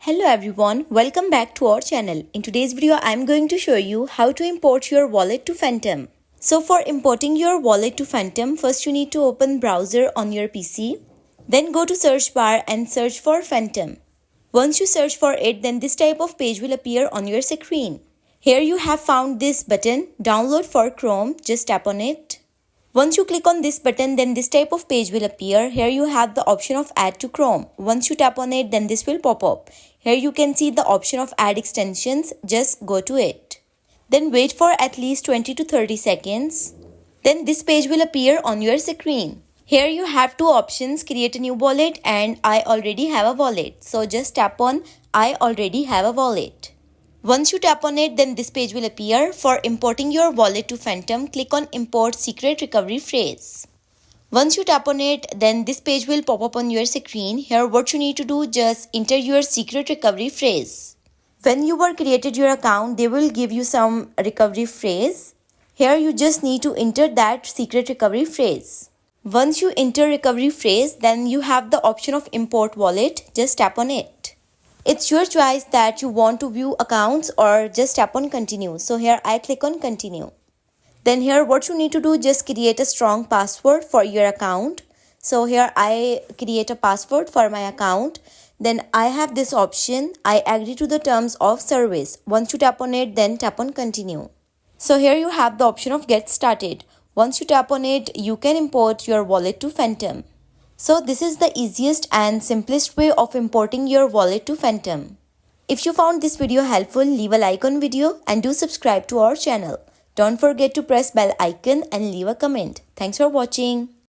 Hello everyone, welcome back to our channel. In today's video, I'm going to show you how to import your wallet to Phantom. So for importing your wallet to Phantom, first you need to open browser on your PC. Then go to search bar and search for Phantom. Once you search for it, then this type of page will appear on your screen. Here you have found this button, download for Chrome, just tap on it. Once you click on this button, then this type of page will appear. Here you have the option of add to Chrome. Once you tap on it, then this will pop up. Here you can see the option of add extensions. Just go to it. Then wait for at least 20 to 30 seconds. Then this page will appear on your screen. Here you have two options, create a new wallet and I already have a wallet. So just tap on I already have a wallet. Once you tap on it, then this page will appear. For importing your wallet to Phantom, click on Import Secret Recovery Phrase. Once you tap on it, then this page will pop up on your screen. Here what you need to do, just enter your secret recovery phrase. When you were created your account, they will give you some recovery phrase. Here you just need to enter that secret recovery phrase. Once you enter recovery phrase, then you have the option of import wallet. Just tap on it. It's your choice that you want to view accounts or just tap on continue. So here I click on continue. Then here what you need to do, just create a strong password for your account. So here I create a password for my account. Then I have this option, I agree to the terms of service. Once you tap on it, then tap on continue. So here you have the option of get started. Once you tap on it, you can import your wallet to Phantom. So this is the easiest and simplest way of importing your wallet to Phantom. If you found this video helpful, leave a like on video and do subscribe to our channel. Don't forget to press bell icon and leave a comment. Thanks for watching.